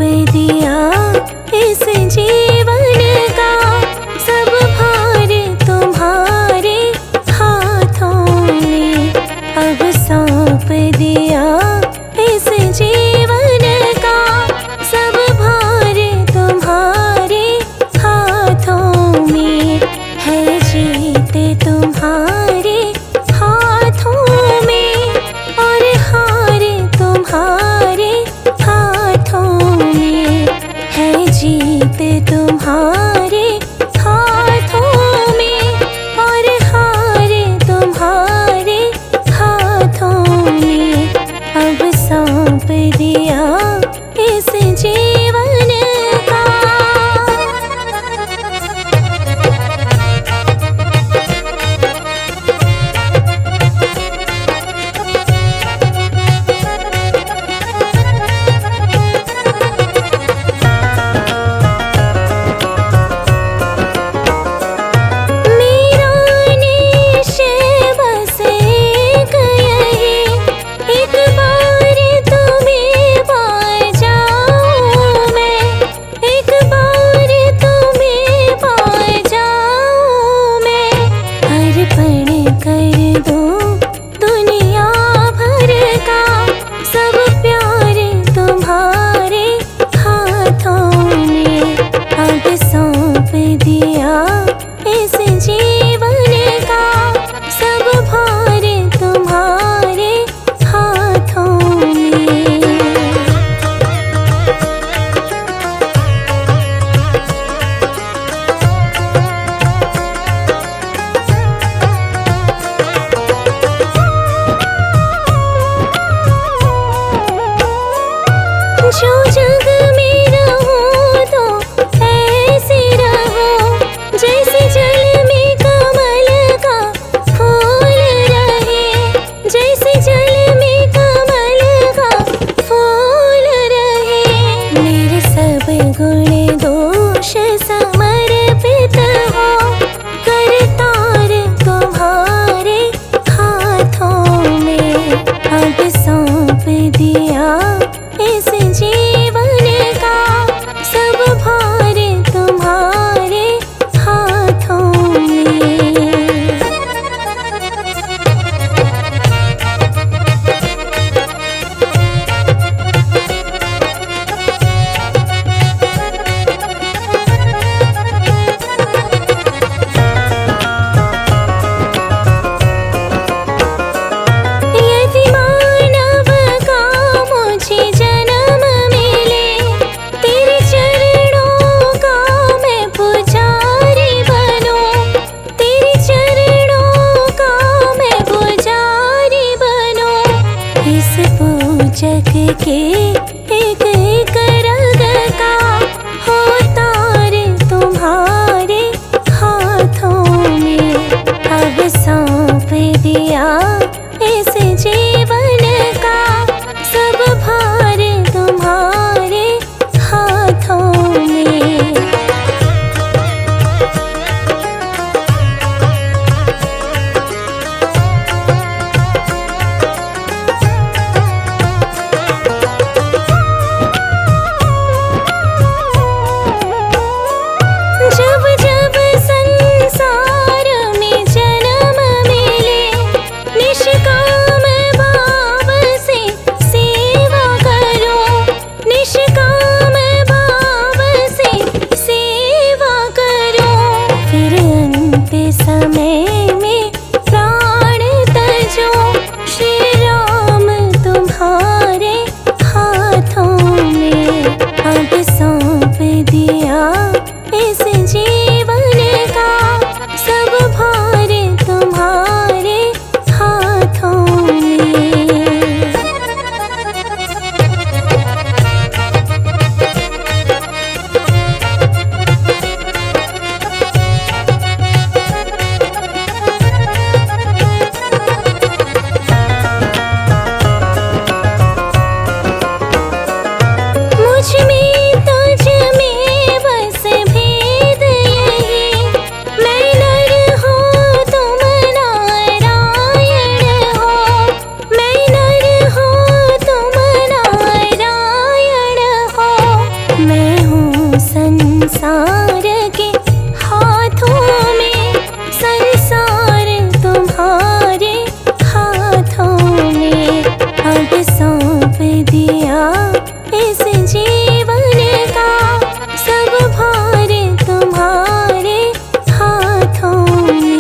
दिया इस जीवन का, सब भार तुम्हारे हाथों में। अब सौंप दिया इस जीवन का, सब भार तुम्हारे हाथों में। है जीत तुम्हारे हाथों में और हार तुम्हारे हाथों में। है जीत तुम्हारे हाथों में और हार तुम्हारे हाथों में। अब सौंप दिया इस जीवन का। जो जग में रहो तो ऐसे रहो, जैसे जल में कमल का फूल रहे। जैसे जल में कमल का फूल रहे। मेरे सब गुण दोष समर्पित हो, करतार तुम्हारे हाथों में। अब सौंप दिया इस जीवन का, सब भार तुम्हारे हाथों में। यदि मानव का मुझे जन्म मिले, तेरे चरणों का मैं पुजारी बनूं। तेरे चरणों का मैं पुजारी बनूं। इस पूजक के एक एक रग का हो तार तुम्हारे हाथों में। अब सौंप दिया इस जीवन का, सब भार तुम्हारे हाथों में। जब जब संसार में जन्म मिले, सौंप दिया इस जीवन का, सब भार तुम्हारे हाथों में।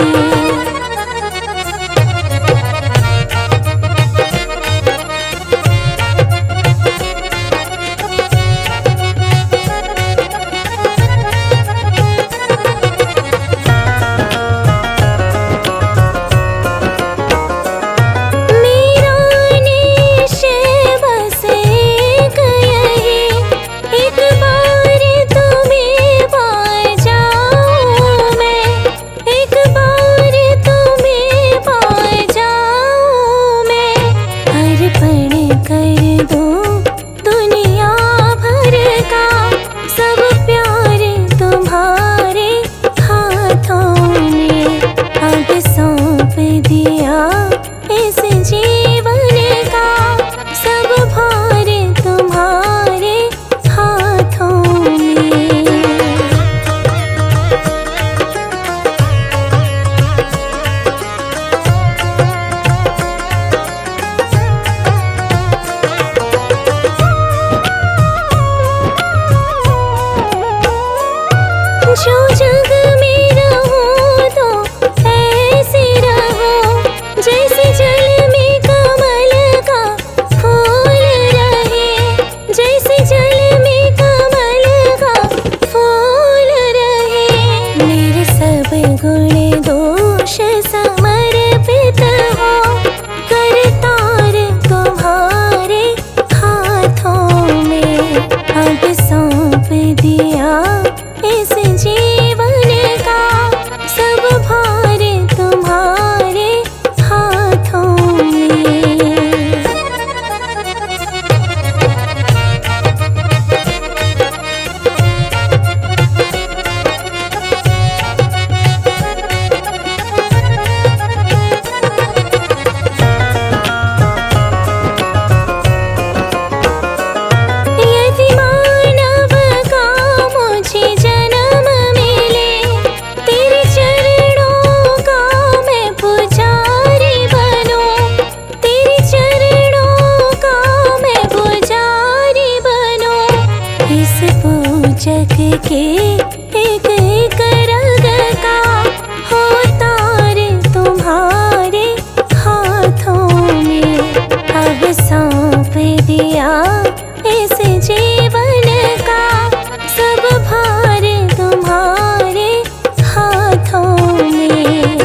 जो जग में रहो तो ऐसे रहो, जैसे जल में कमल का फूल रहे, जैसे जल में कमल का फूल रहे। मेरे सब गुण दोष समर्पित हो, करतार तुम्हारे हाथों में। अब सौंप दिया इस जीवन का, सब भार तुम्हारे हाथों में। यदि मानव का मुझे जन्म मिले, तेरे चरणों का मैं पुजारी बनूं, तेरे चरणों का मैं पुजारी बनूं। इस पूजक के एक एक रग का हो तार तुम्हारे हाथों में। अब सौंप दिया इस जीवन का, सब भार तुम्हारे हाथों में।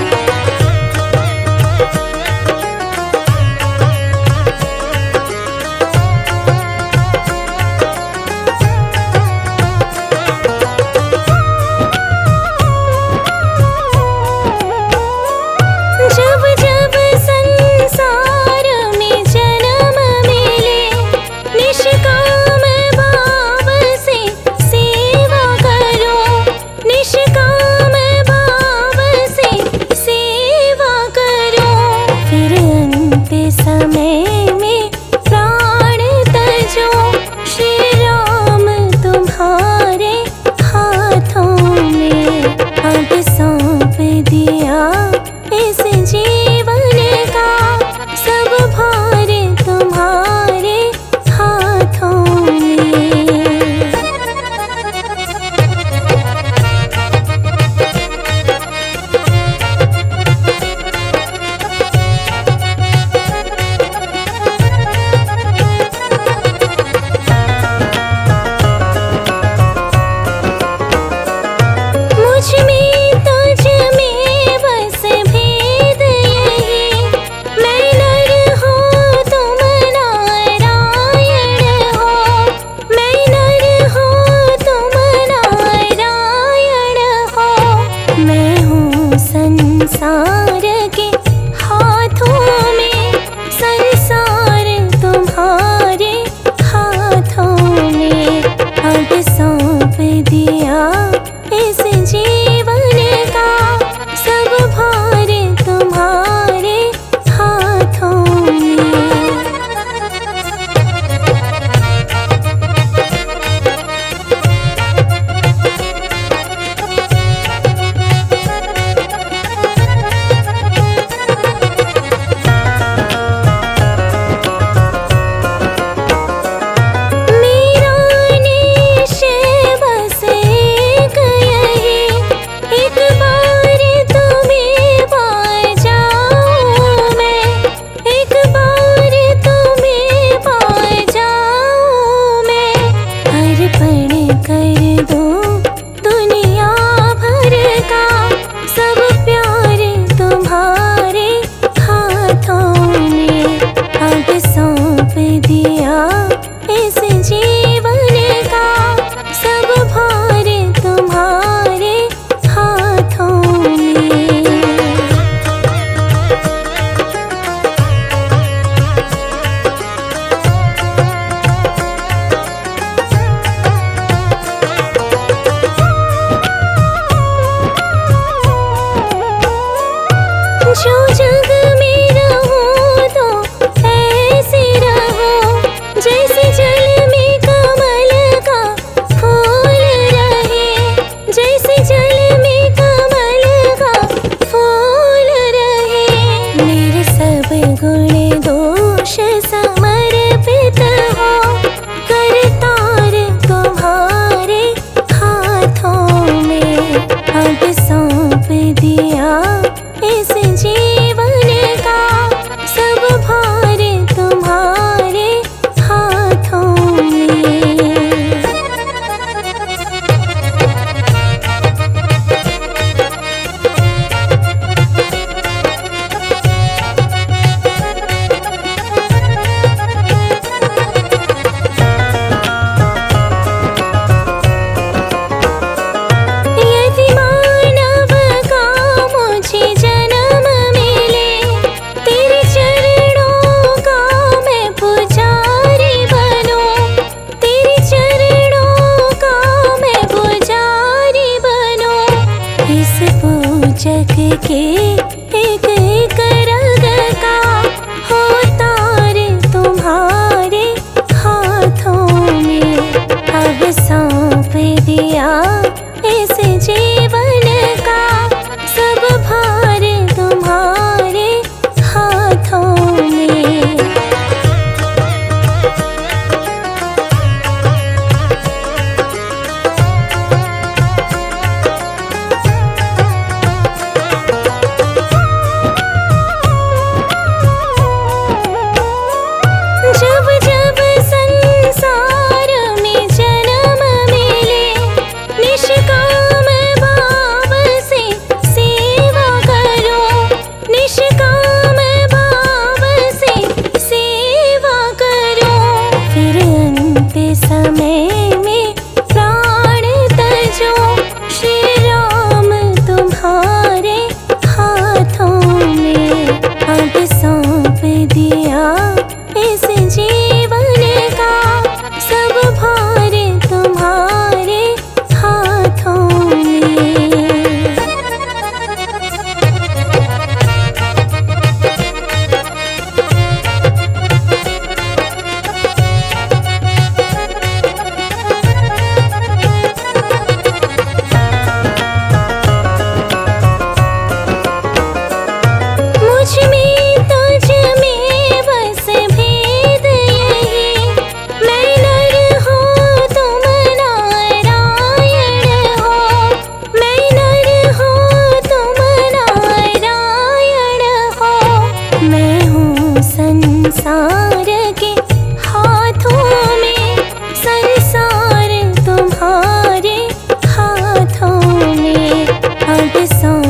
जब जब संसार में जन्म मिले, निष्काम भाव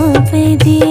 सौंप दी।